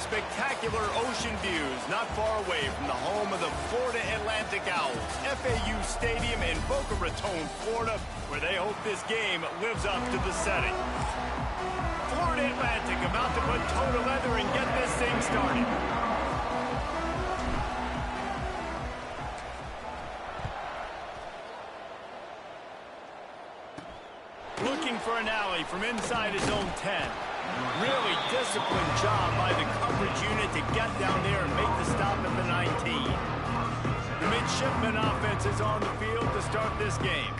Spectacular ocean views not far away from the home of the Florida Atlantic Owls, FAU Stadium in Boca Raton, Florida, where they hope this game lives up to the setting. Florida Atlantic about to put toe to leather and get this thing started. Looking for an alley from inside his own 10. Really disciplined job by the coverage unit to get down there and make the stop at the 19. The midshipman offense is on the field to start this game.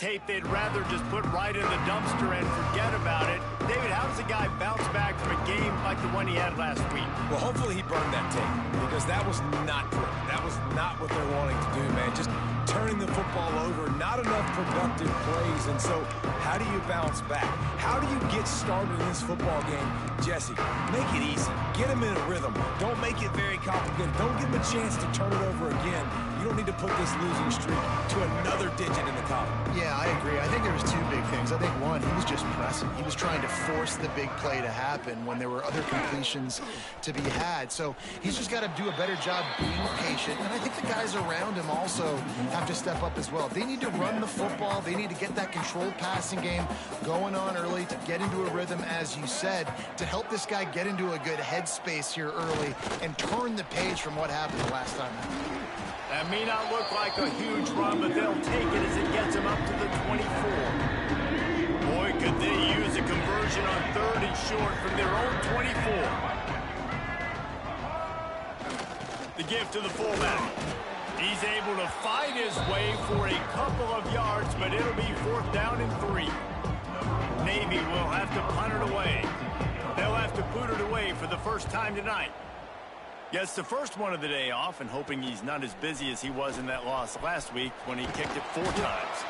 Tape they'd rather just put right in the dumpster and forget about it. David, how does a guy bounce back from a game like the one he had last week? Well, hopefully he burned that tape, because that was not good. That was not what they're wanting to do, man. Just turning the football over, not enough productive plays. And so how do you bounce back? How do you get started in this football game? Jesse, make it easy. Get him in a rhythm. Don't make it very complicated. Don't give him a chance to turn it over again. You don't need to put this losing streak to another digit in the column. Yeah, I agree. I think there was two big things. I think one, he was just pressing. He was trying to force the big play to happen when there were other completions to be had. So he's just got to do a better job being patient. And I think the guys around him also have to step up as well. They need to run the football. They need to get that controlled passing game going on early to get into a rhythm, as you said, to help this guy get into a good headspace here early and turn the page from what happened the last time. That may not look like a huge run, but they'll take it as it gets them up to the 24. Boy, could they use a conversion on 3rd and short from their own 24. The give to the fullback. He's able to fight his way for a couple of yards, but it'll be 4th down and 3. Navy will have to punt it away. They'll have to boot it away for the first time tonight. Gets the first one of the day off, and hoping he's not as busy as he was in that loss last week when he kicked it 4 times.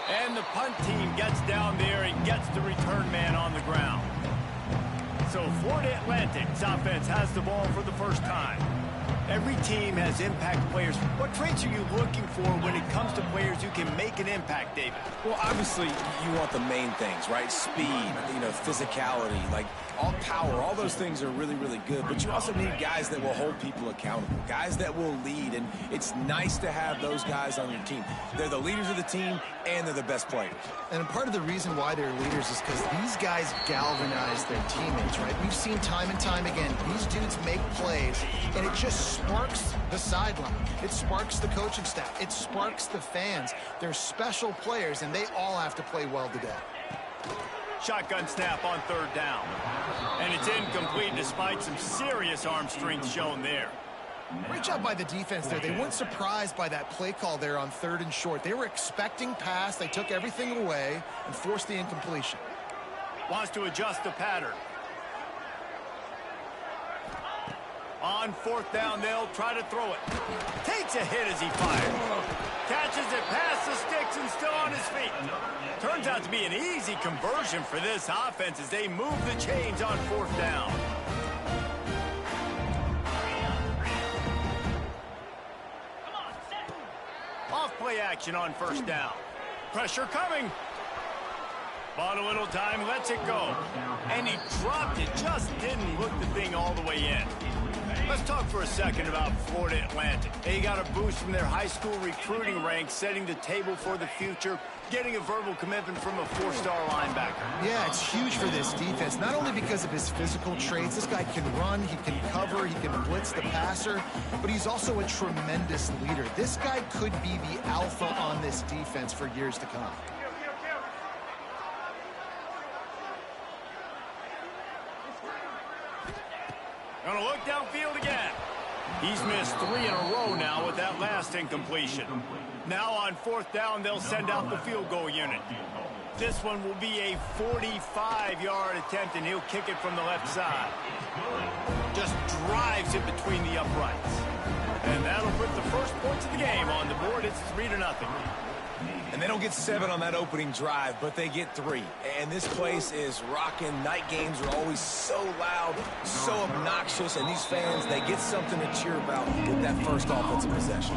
And the punt team gets down there and gets the return man on the ground. So Florida Atlantic's offense has the ball for the first time. Every team has impact players. What traits are you looking for when it comes to players who can make an impact, David? Well, obviously, you want the main things, right? Speed, physicality, like all power, all those things are really, really good. But you also need guys that will hold people accountable, guys that will lead. And it's nice to have those guys on your team. They're the leaders of the team, and they're the best players. And part of the reason why they're leaders is because these guys galvanize their teammates, right? We've seen time and time again, these dudes make plays, and it just sparks the sideline. It sparks the coaching staff. It sparks the fans. They're special players, and they all have to play well today. Shotgun snap on 3rd down. And it's incomplete despite some serious arm strength shown there. Great job by the defense there. They weren't surprised by that play call there on 3rd and short. They were expecting pass. They took everything away and forced the incompletion. Wants to adjust the pattern. On fourth down, they'll try to throw it. Takes a hit as he fires. Catches it past the sticks and still on his feet. Turns out to be an easy conversion for this offense as they move the chains on fourth down. Off play action on first down. Pressure coming. Bought a little time, lets it go. And he dropped it, just didn't look the thing all the way in. Let's talk for a second about Florida Atlantic. They got a boost from their high school recruiting ranks, setting the table for the future, getting a verbal commitment from a four-star linebacker. Yeah, it's huge for this defense, not only because of his physical traits. This guy can run, he can cover, he can blitz the passer, but he's also a tremendous leader. This guy could be the alpha on this defense for years to come. Gonna look downfield again. He's missed 3 in a row now with that last incompletion. Now on fourth down, they'll send out the field goal unit. This one will be a 45-yard attempt, and he'll kick it from the left side. Just drives it between the uprights. And that'll put the first points of the game on the board. It's 3-0. And they don't get 7 on that opening drive, but they get 3. And this place is rocking. Night games are always so loud, so obnoxious, and these fans, they get something to cheer about with that first offensive possession.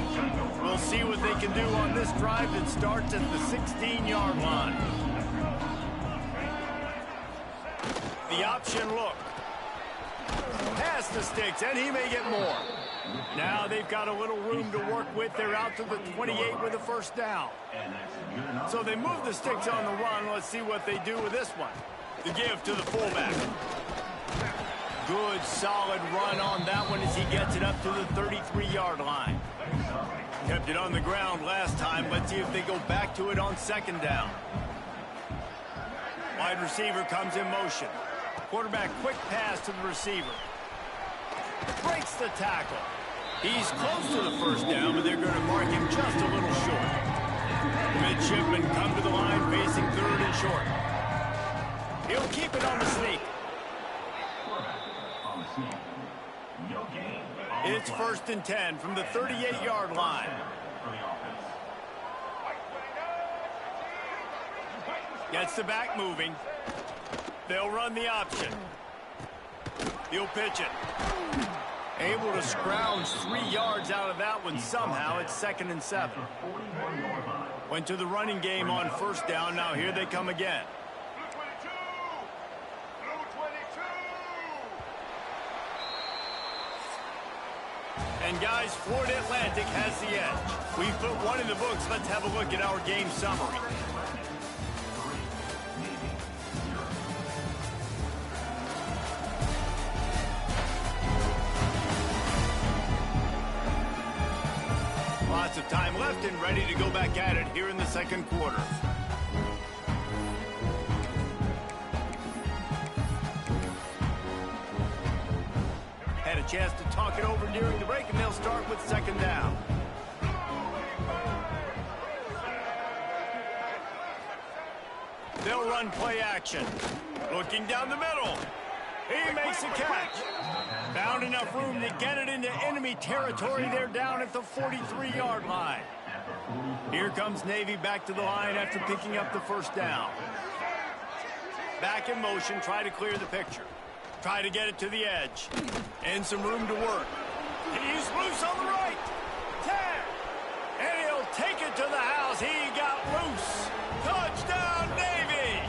We'll see what they can do on this drive that starts at the 16-yard line. The option look. Past the sticks, and he may get more. Now they've got a little room to work with. They're out to the 28 with a first down. So they move the sticks on the run. Let's see what they do with this one. The give to the fullback. Good, solid run on that one as he gets it up to the 33-yard line. Kept it on the ground last time. Let's see if they go back to it on second down. Wide receiver comes in motion. Quarterback quick pass to the receiver. Breaks the tackle. He's close to the first down, but they're going to mark him just a little short. Midshipmen come to the line facing third and short. He'll keep it on the sneak. It's 1st and 10 from the 38-yard line. Gets the back moving. They'll run the option. He'll pitch it. Able to scrounge 3 yards out of that one somehow. It's 2nd and 7. Went to the running game on first down. Now here they come again. And guys, Florida Atlantic has the edge. We've put one in the books. Let's have a look at our game summary. Lots of time left and ready to go back at it here in the second quarter. Had a chance to talk it over during the break, and they'll start with second down. They'll run play action. Looking down the middle. He makes a catch. Found enough room to get it into enemy territory. They're down at the 43-yard line. Here comes Navy back to the line after picking up the first down. Back in motion, try to clear the picture. Try to get it to the edge. And some room to work. He's loose on the right. 10. And he'll take it to the house. He got loose. Touchdown, Navy.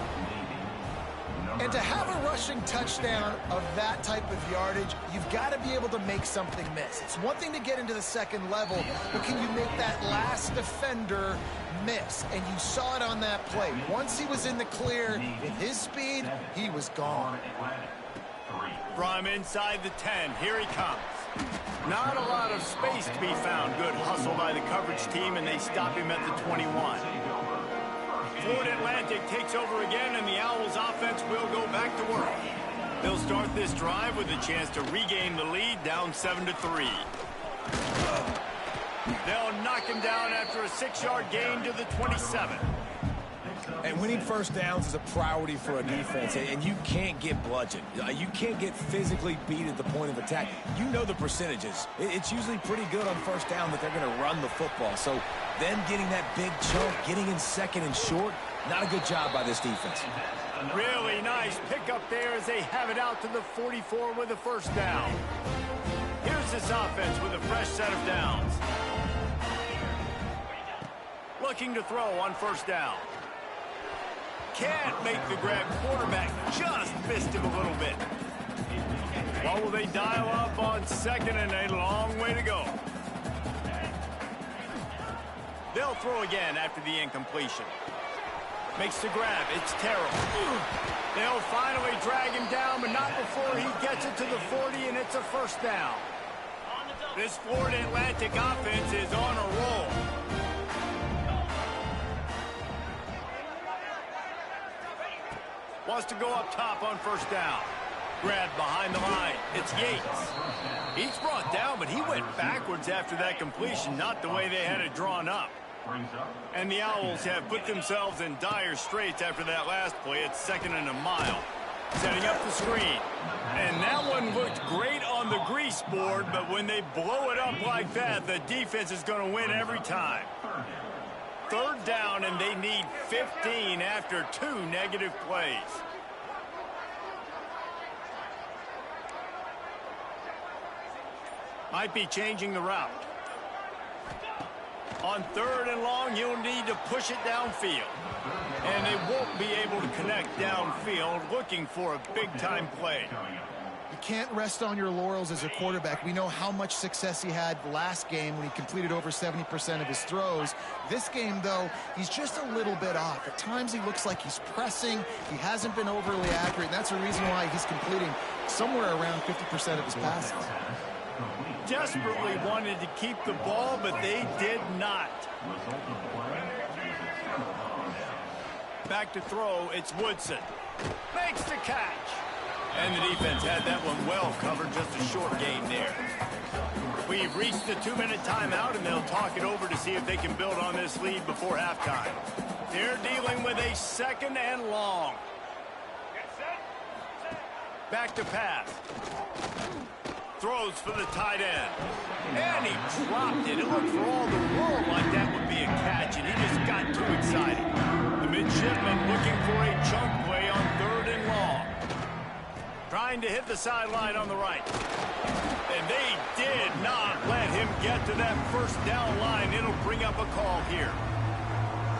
And to have a rushing touchdown of that type of yardage, you've got to be able to make something miss. It's one thing to get into the second level, but can you make that last defender miss? And you saw it on that play. Once he was in the clear, with his speed, he was gone. From inside the 10, here he comes. Not a lot of space to be found. Good hustle by the coverage team, and they stop him at the 21. Florida Atlantic takes over again, and the Owls offense will go back to work. They'll start this drive with a chance to regain the lead, down 7-3. They'll knock him down after a 6-yard gain to the 27. And winning first downs is a priority for a defense, and you can't get bludgeoned. You can't get physically beat at the point of attack. You know the percentages. It's usually pretty good on first down that they're going to run the football. So them getting that big chunk, getting in second and short, not a good job by this defense. Really nice pickup there as they have it out to the 44 with a first down. Here's this offense with a fresh set of downs. Looking to throw on first down. Can't make the grab. Quarterback just missed him a little bit. What will they dial up on second, and a long way to go? They'll throw again after the incompletion. Makes the grab. It's terrible. They'll finally drag him down, but not before he gets it to the 40, and it's a first down. This Florida Atlantic offense is on a roll. Wants to go up top on first down. Grab behind the line. It's Yates. He's brought down, but he went backwards after that completion, not the way they had it drawn up. And the Owls have put themselves in dire straits after that last play. It's 2nd and a mile. Setting up the screen. And that one looked great on the grease board, but when they blow it up like that, the defense is going to win every time. 3rd down, and they need 15 after 2 negative plays. Might be changing the route. On 3rd and long, you'll need to push it downfield. And they won't be able to connect downfield, looking for a big-time play. You can't rest on your laurels as a quarterback. We know how much success he had last game when he completed over 70% of his throws. This game, though, he's just a little bit off. At times he looks like he's pressing. He hasn't been overly accurate, and that's the reason why he's completing somewhere around 50% of his passes. Desperately wanted to keep the ball, but they did not. Back to throw, it's Woodson. Makes the catch. And the defense had that one well covered, just a short gain there. We've reached the 2-minute timeout, and they'll talk it over to see if they can build on this lead before halftime. They're dealing with a 2nd and long. Back to pass. Throws for the tight end. And he dropped it. It looked for all the world like that would be a catch, and he just got too excited. The midshipman looking for a chunk play on 3rd and long. Trying to hit the sideline on the right. And they did not let him get to that first down line. It'll bring up a call here.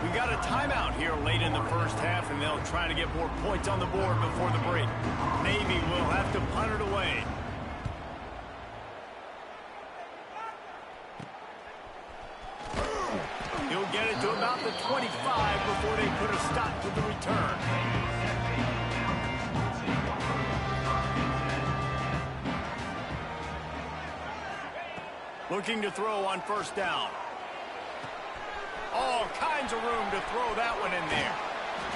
We got a timeout here late in the first half, and they'll try to get more points on the board before the break. Navy will have to punt it away. He'll get it to about the 25 before they put a stop to the return. Looking to throw on first down. All kinds of room to throw that one in there.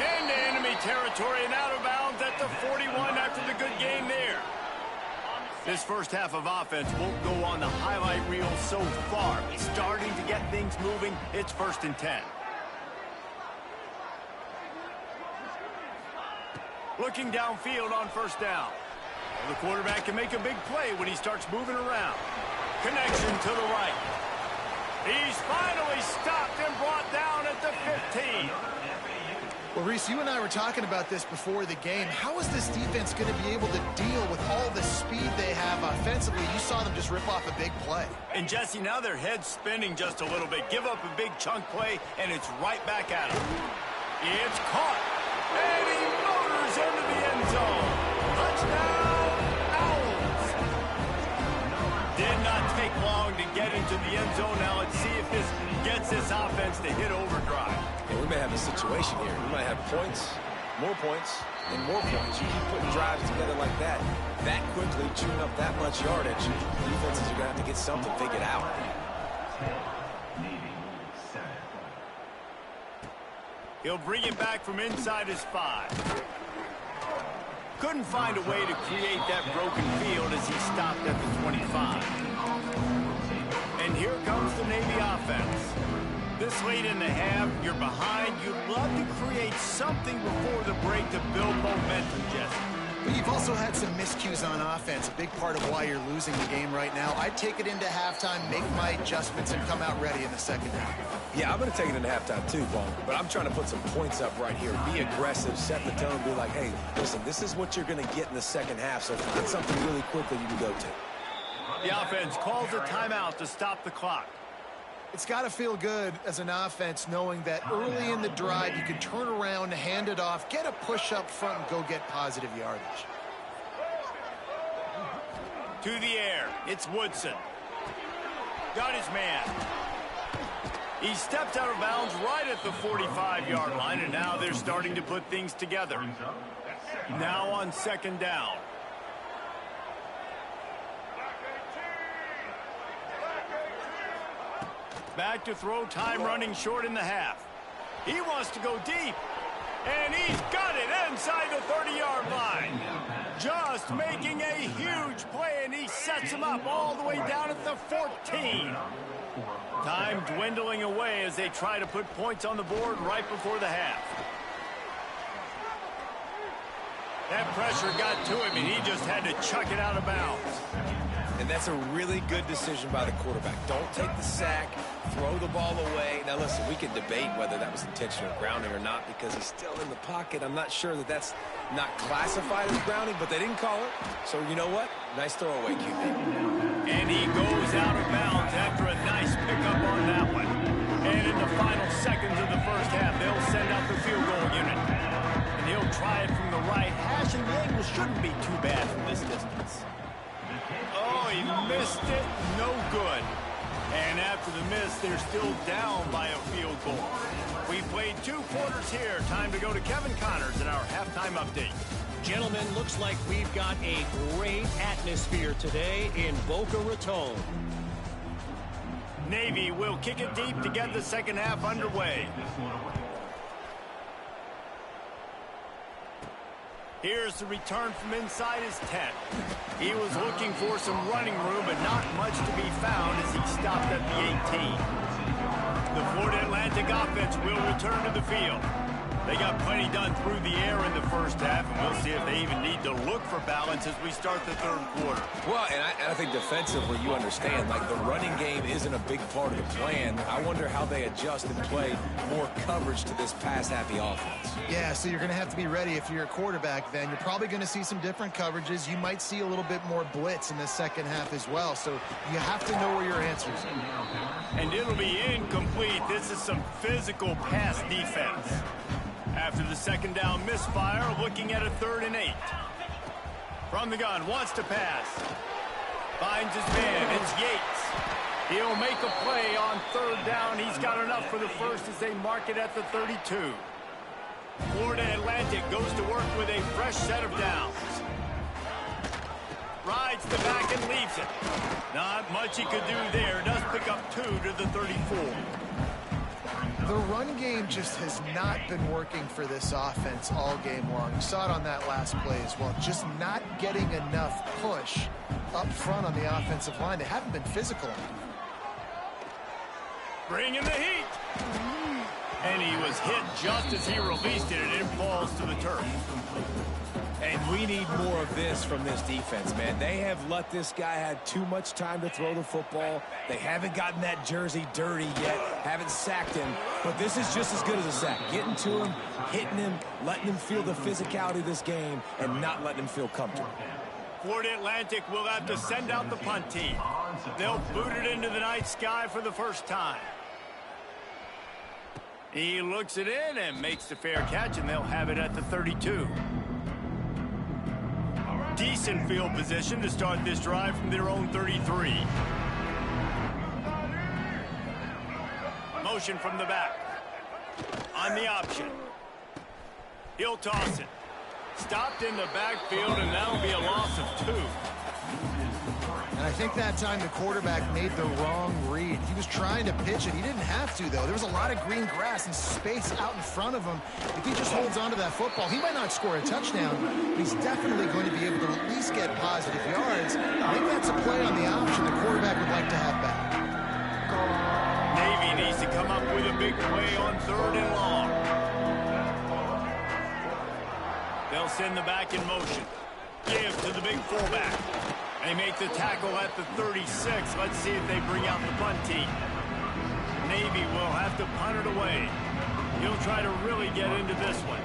Into enemy territory and out of bounds at the 41 after the good game there. This first half of offense won't go on the highlight reel so far. It's starting to get things moving. It's 1st and 10. Looking downfield on first down. The quarterback can make a big play when he starts moving around. Connection to the right. He's finally stopped and brought down at the 15. Well, Reese, you and I were talking about this before the game. How is this defense going to be able to deal with all the speed they have offensively? You saw them just rip off a big play. And, Jesse, now their head's spinning just a little bit. Give up a big chunk play, and it's right back at him. It's caught. And he motors into the end zone. Touchdown, Owls. Did not take long to get into the end zone. Now let's see if this gets this offense to hit overdrive. Yeah, we may have a situation here. We might have points, and more points. You keep putting drives together like that quickly, chewing up that much yardage, defenses are going to have to get something figured out. He'll bring it back from inside his 5. Couldn't find a way to create that broken field as he stopped at the 25. And here comes the Navy offense. This late in the half, you're behind. You'd love to create something before the break to build momentum, Jesse. But you've also had some miscues on offense, a big part of why you're losing the game right now. I'd take it into halftime, make my adjustments, and come out ready in the second half. Yeah, I'm going to take it into halftime too, Paul. But I'm trying to put some points up right here. Be aggressive, set the tone, be like, hey, listen, this is what you're going to get in the second half, so find something really quickly you can go to. The offense calls a timeout to stop the clock. It's got to feel good as an offense knowing that early in the drive you can turn around, hand it off, get a push up front, and go get positive yardage. To the air, it's Woodson. Got his man. He stepped out of bounds right at the 45-yard line, and now they're starting to put things together. Now on second down. Back to throw, time running short in the half. He wants to go deep, and he's got it inside the 30-yard line. Just making a huge play, and he sets him up all the way down at the 14. Time dwindling away as they try to put points on the board right before the half. That pressure got to him, and he just had to chuck it out of bounds. And that's a really good decision by the quarterback. Don't take the sack, throw the ball away. Now, listen, we can debate whether that was intentional grounding or not because he's still in the pocket. I'm not sure that that's not classified as grounding, but they didn't call it. So, you know what? Nice throwaway, QB. And he goes out of bounds after a nice pickup on that one. And in the final seconds of the first half, they'll send out the field goal unit. And he'll try it from the right hash, and the angle shouldn't be too bad from this distance. Oh, he missed it. No good. And after the miss, they're still down by a field goal. We played 2 quarters here. Time to go to Kevin Connors in our halftime update. Gentlemen, looks like we've got a great atmosphere today in Boca Raton. Navy will kick it deep to get the second half underway. Here's the return from inside his 10. He was looking for some running room, but not much to be found as he stopped at the 18. The Florida Atlantic offense will return to the field. They got plenty done through the air in the first half, and we'll see if they even need to look for balance as we start the third quarter. Well, and I think defensively, you understand, like the running game isn't a big part of the plan. I wonder how they adjust and play more coverage to this pass-happy offense. Yeah, so you're going to have to be ready if you're a quarterback then. You're probably going to see some different coverages. You might see a little bit more blitz in the second half as well, so you have to know where your answers are. And it'll be incomplete. This is some physical pass defense. After the second down misfire, looking at a 3rd and 8. From the gun, wants to pass. Finds his man, it's Yates. He'll make a play on 3rd down. He's got enough for the first as they mark it at the 32. Florida Atlantic goes to work with a fresh set of downs. Rides the back and leaves it. Not much he could do there. Does pick up 2 to the 34. The run game just has not been working for this offense all game long. You saw it on that last play as well. Just not getting enough push up front on the offensive line. They haven't been physical enough. Bringing the heat. And he was hit just as he released it, and it falls to the turf. And we need more of this from this defense, man. They have let this guy have too much time to throw the football. They haven't gotten that jersey dirty yet, haven't sacked him. But this is just as good as a sack. Getting to him, hitting him, letting him feel the physicality of this game, and not letting him feel comfortable. Florida Atlantic will have to send out the punt team. They'll boot it into the night sky for the first time. He looks it in and makes the fair catch, and they'll have it at the 32. Decent field position to start this drive from their own 33. Motion from the back. On the option. He'll toss it. Stopped in the backfield, and that'll be a loss of 2. And I think that time the quarterback made the wrong read. He was trying to pitch it. He didn't have to, though. There was a lot of green grass and space out in front of him. If he just holds on to that football, he might not score a touchdown, but he's definitely going to be able to at least get positive yards. I think that's a play on the option the quarterback would like to have back. Navy needs to come up with a big play on 3rd and long. They'll send the back in motion. Give to the big fullback. They make the tackle at the 36. Let's see if they bring out the punt team. Navy will have to punt it away. He'll try to really get into this one.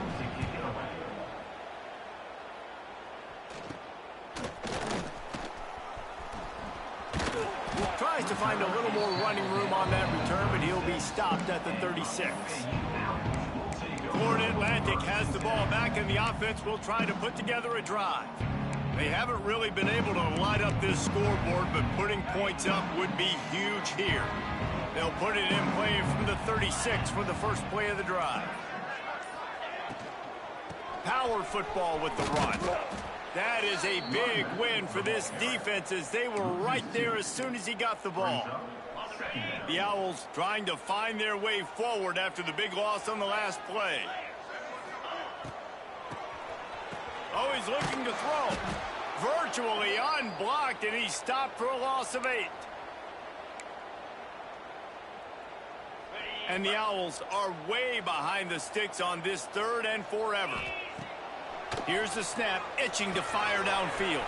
Tries to find a little more running room on that return, but he'll be stopped at the 36. Florida Atlantic has the ball back, and the offense will try to put together a drive. They haven't really been able to light up this scoreboard, but putting points up would be huge here. They'll put it in play from the 36 for the first play of the drive. Power football with the run. That is a big win for this defense, as they were right there as soon as he got the ball. The Owls trying to find their way forward after the big loss on the last play. Oh, he's looking to throw. Virtually unblocked, and he's stopped for a loss of 8. And the Owls are way behind the sticks on this 3rd and forever. Here's the snap, itching to fire downfield.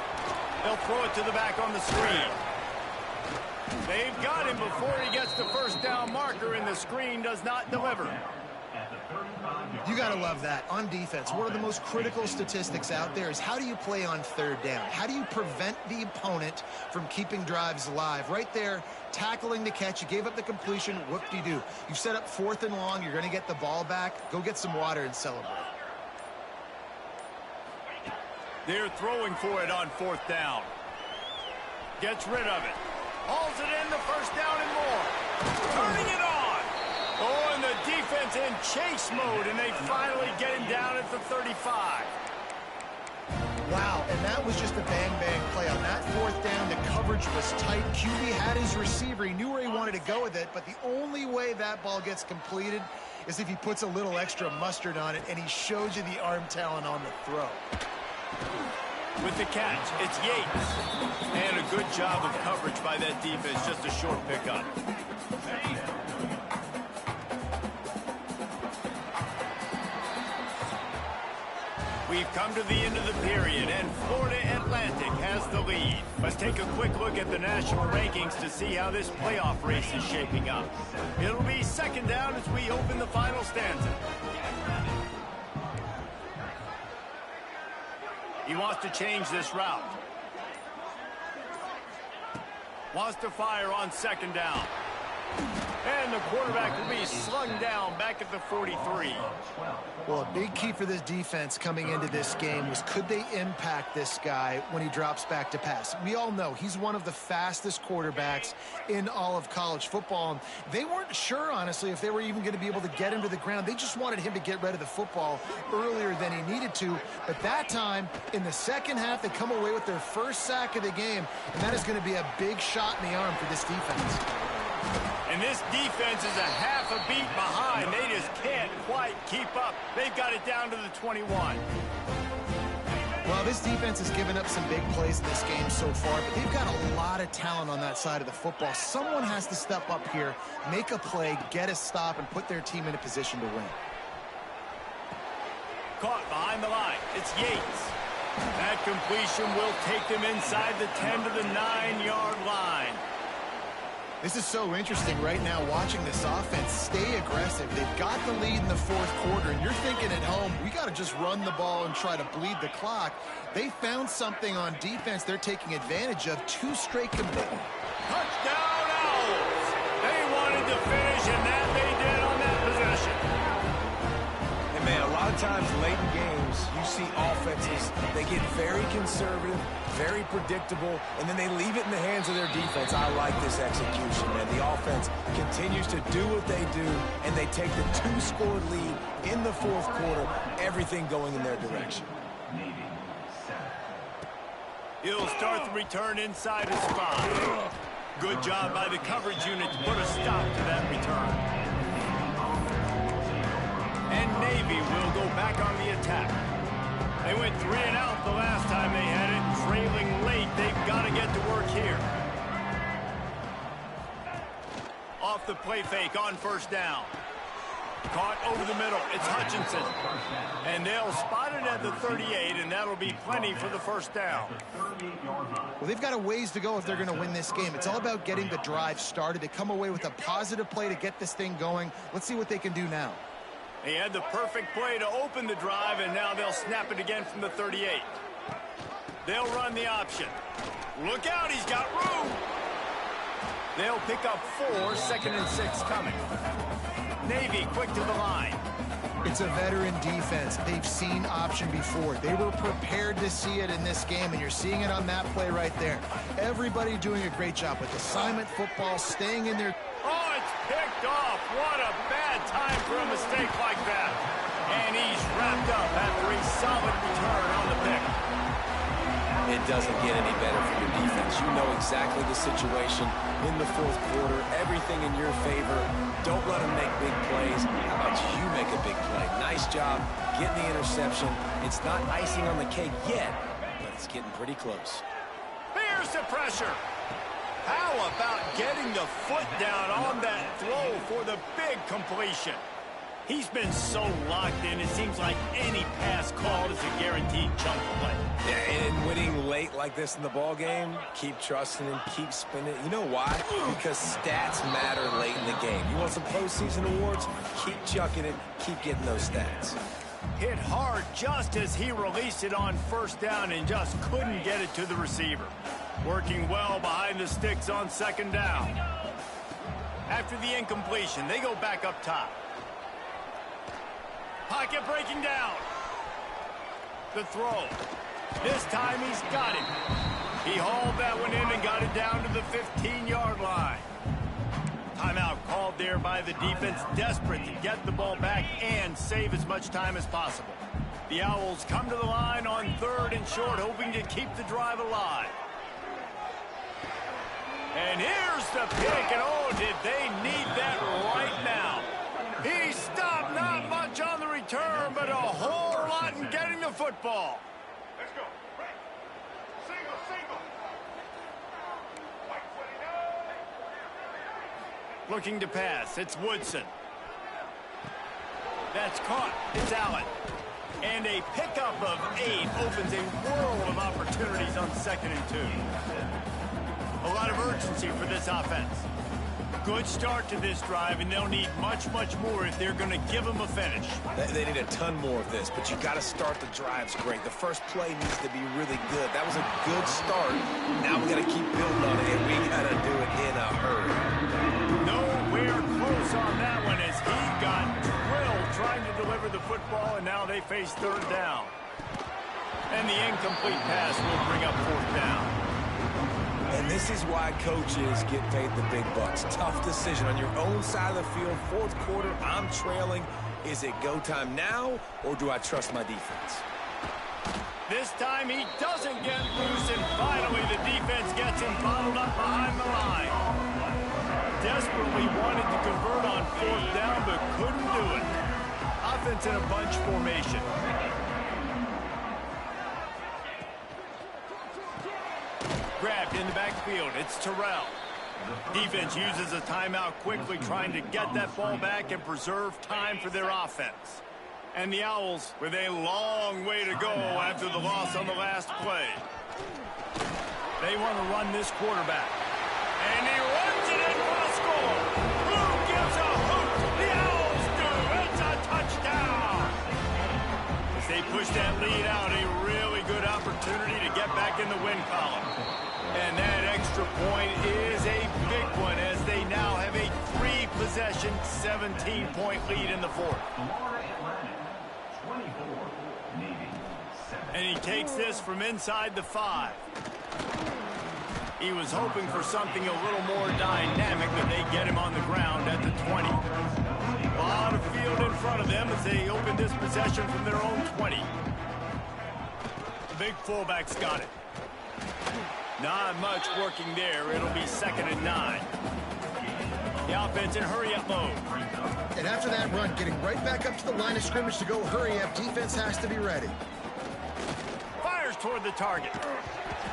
They'll throw it to the back on the screen. They've got him before he gets the first down marker, and the screen does not deliver. You got to love that. On defense, one of the most critical statistics out there is how do you play on 3rd down? How do you prevent the opponent from keeping drives alive? Right there, tackling the catch. You gave up the completion. Whoop-de-doo. You set up 4th and long. You're going to get the ball back. Go get some water and celebrate. They're throwing for it on 4th down. Gets rid of it. Hauls it in, the first down and more. Turning it on. Oh, and the defense in chase mode, and they finally get him down at the 35. Wow, and that was just a bang-bang play. On that 4th down, the coverage was tight. QB had his receiver. He knew where he wanted to go with it, but the only way that ball gets completed is if he puts a little extra mustard on it, and he shows you the arm talent on the throw. With the catch, it's Yates. And a good job of coverage by that defense, just a short pickup. We've come to the end of the period, and Florida Atlantic has the lead. Let's take a quick look at the national rankings to see how this playoff race is shaping up. It'll be 2nd down as we open the final stanza. He wants to change this route. Wants to fire on 2nd down. And the quarterback will be slung down back at the 43. Well, a big key for this defense coming into this game was, could they impact this guy when he drops back to pass? We all know he's one of the fastest quarterbacks in all of college football. And they weren't sure, honestly, if they were even going to be able to get him to the ground. They just wanted him to get rid of the football earlier than he needed to. But that time, in the second half, they come away with their first sack of the game, and that is going to be a big shot in the arm for this defense. And this defense is a half a beat behind. They just can't quite keep up. They've got it down to the 21. Well, this defense has given up some big plays in this game so far, but they've got a lot of talent on that side of the football. Someone has to step up here, make a play, get a stop, and put their team in a position to win. Caught behind the line. It's Yates. That completion will take them inside the 10 to the 9-yard line. This is so interesting right now, watching this offense stay aggressive. They've got the lead in the 4th quarter, and you're thinking at home, we got to just run the ball and try to bleed the clock. They found something on defense they're taking advantage of. 2 straight commitments. Touchdown Owls! They wanted to finish, and that they did on that possession. And man, a lot of times late in games, you see offenses, they get very conservative, very predictable, and then they leave it in the hands of their defense. I like this execution, man. The offense continues to do what they do, and they take the 2-score lead in the 4th quarter, everything going in their direction. He'll start the return inside his spot. Good job by the coverage unit to put a stop to that return. And Navy will go back on the attack. They went 3 and out the last time they had it. Trailing late, they've got to get to work here. Off the play fake on first down. Caught over the middle. It's Hutchinson. And they'll spot it at the 38, and that'll be plenty for the first down. Well, they've got a ways to go if they're going to win this game. It's all about getting the drive started. They come away with a positive play to get this thing going. Let's see what they can do now. They had the perfect play to open the drive, and now they'll snap it again from the 38. They'll run the option. Look out, he's got room. They'll pick up 4, 2nd and 6 coming. Navy quick to the line. It's a veteran defense. They've seen option before. They were prepared to see it in this game, and you're seeing it on that play right there. Everybody doing a great job with assignment football, staying in there. Oh, it's picked off. What a bad time for a mistake like that. And he's wrapped up after a solid return on the pick. It doesn't get any better for your defense. You know exactly the situation in the fourth quarter. Everything in your favor. Don't let them make big plays. How about you make a big play? Nice job getting the interception. It's not icing on the cake yet, but it's getting pretty close. Here's the pressure. How about getting the foot down on that throw for the big completion? He's been so locked in, it seems like any pass called is a guaranteed chunk play. Yeah, and winning late like this in the ball game, keep trusting him, keep spinning. You know why? Because stats matter late in the game. You want some postseason awards? Keep chucking it, keep getting those stats. Hit hard just as he released it on first down and just couldn't get it to the receiver. Working well behind the sticks on second down. After the incompletion, they go back up top. Pocket breaking down. The throw. This time he's got it. He hauled that one in and got it down to the 15-yard line. Timeout called there by the defense, desperate to get the ball back and save as much time as possible. The Owls come to the line on 3rd and short, hoping to keep the drive alive. And here's the pick, and oh, did they need that right now. He stopped, not much on the return, but a whole lot in getting the football. Let's go. Right. Single. White 29. Looking to pass, it's Woodson. That's caught, it's Allen. And a pickup of 8 opens a world of opportunities on 2nd and 2. A lot of urgency for this offense. Good start to this drive, and they'll need much more if they're going to give them a finish. They need a ton more of this, but you got to start the drives great. The first play needs to be really good. That was a good start. Now we got to keep building on it, and we got to do it in a hurry. Nowhere close on that one as he got drilled trying to deliver the football, and now they face 3rd down. And the incomplete pass will bring up 4th down. And this is why coaches get paid the big bucks. Tough decision on your own side of the field. 4th quarter, I'm trailing. Is it go time now, or do I trust my defense? This time he doesn't get loose, and finally the defense gets him bottled up behind the line. Desperately wanted to convert on 4th down, but couldn't do it. Offense in a bunch formation. Grabbed in the backfield. It's Terrell. Defense uses a timeout quickly, trying to get that ball back and preserve time for their offense. And the Owls with a long way to go after the loss on the last play. They want to run this quarterback. And he runs it in for the score. Who gives a hoot? The Owls do. It's a touchdown. As they push that lead out, a really good opportunity to get back in the win column. And that extra point is a big one as they now have a 3-possession, 17-point lead in the 4th. And he takes this from inside the 5. He was hoping for something a little more dynamic, but they get him on the ground at the 20. A lot of field in front of them as they open this possession from their own 20. The big fullback's got it. Not much working there. It'll be 2nd and 9. The offense in hurry-up mode. And after that run, getting right back up to the line of scrimmage to go hurry up, defense has to be ready. Fires toward the target.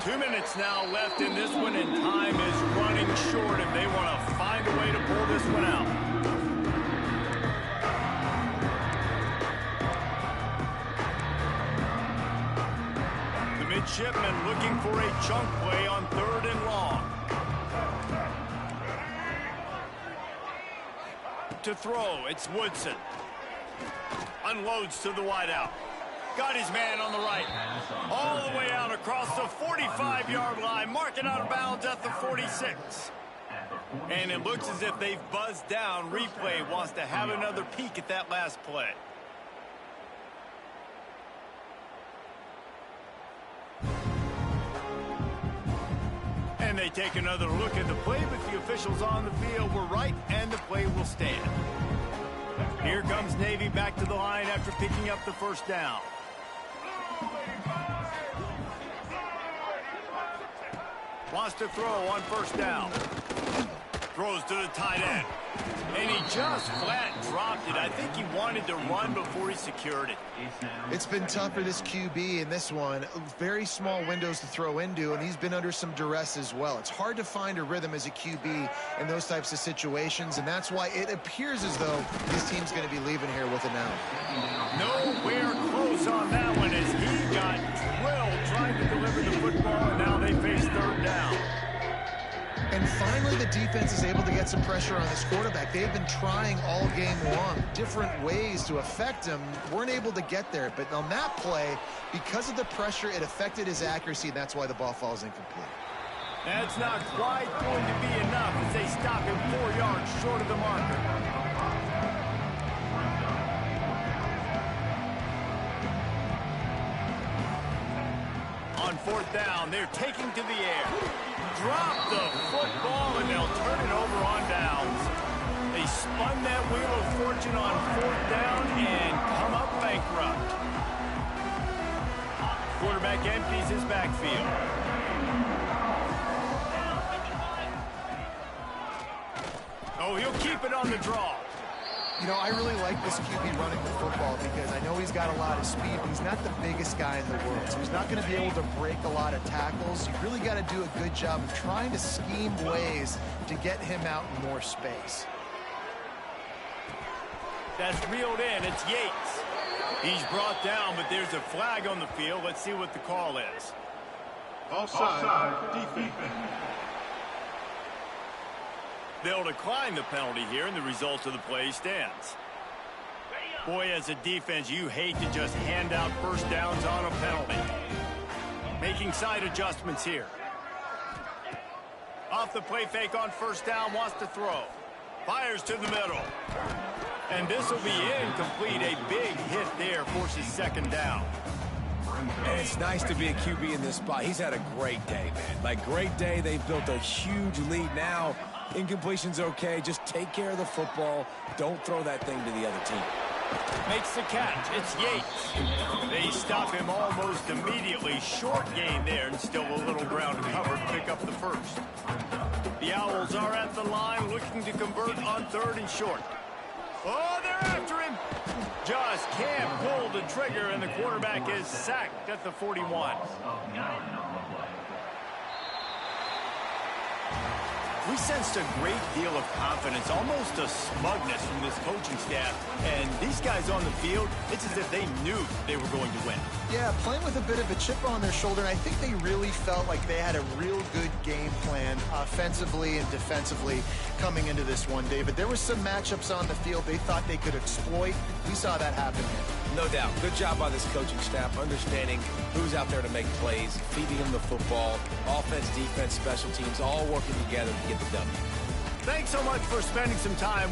2 minutes now left in this one, and time is running short if they want to find a way to pull this one out. The midshipman looking for a chunk play on 3rd and long. To throw, it's Woodson. Unloads to the wideout. Got his man on the right. All the way out across the 45-yard line. Marking out of bounds at the 46. And it looks as if they've buzzed down. Replay wants to have another peek at that last play. And they take another look at the play, but the officials on the field were right, and the play will stand. Here comes Navy back to the line after picking up the first down. Wants to throw on 1st down. Throws to the tight end. And he just flat dropped it. I think he wanted to run before he secured it. It's been tough for this QB in this one. Very small windows to throw into, and he's been under some duress as well. It's hard to find a rhythm as a QB in those types of situations, and that's why it appears as though this team's going to be leaving here with an out. Nowhere close on that one as he got drilled trying to deliver the football, and now they face 3rd down. And finally, the defense is able to get some pressure on this quarterback. They've been trying all game long, different ways to affect him. Weren't able to get there. But on that play, because of the pressure, it affected his accuracy, and that's why the ball falls incomplete. That's not quite going to be enough as they stop him 4 yards short of the marker. On 4th down, they're taking to the air. Drop the football, and they'll turn it over on downs. They spun that wheel of fortune on 4th down and come up bankrupt. Quarterback empties his backfield. Oh, he'll keep it on the draw. You know, I really like this QB running the football because I know he's got a lot of speed, but he's not the biggest guy in the world. So he's not going to be able to break a lot of tackles. You really got to do a good job of trying to scheme ways to get him out in more space. That's reeled in. It's Yates. He's brought down, but there's a flag on the field. Let's see what the call is. Offside, defense. They'll decline the penalty here, and the result of the play stands. Boy, as a defense, you hate to just hand out 1st downs on a penalty. Making side adjustments here. Off the play fake on 1st down, wants to throw. Fires to the middle. And this will be incomplete. A big hit there forces 2nd down. And it's nice to be a QB in this spot. He's had a great day, man. Like, great day. They've built a huge lead now. Incompletion's okay. Just take care of the football. Don't throw that thing to the other team. Makes the catch. It's Yates. They stop him almost immediately. Short gain there, and still a little ground to cover to pick up the 1st. The Owls are at the line looking to convert on 3rd and short. Oh, they're after him. Just can't pull the trigger, and the quarterback is sacked at the 41. We sensed a great deal of confidence, almost a smugness from this coaching staff. And these guys on the field, it's as if they knew they were going to win. Yeah, playing with a bit of a chip on their shoulder, and I think they really felt like they had a real good game plan offensively and defensively coming into this one, David. There were some matchups on the field they thought they could exploit. We saw that happen here. No doubt. Good job by this coaching staff, understanding who's out there to make plays, feeding them the football, offense, defense, special teams, all working together to get the W. Thanks so much for spending some time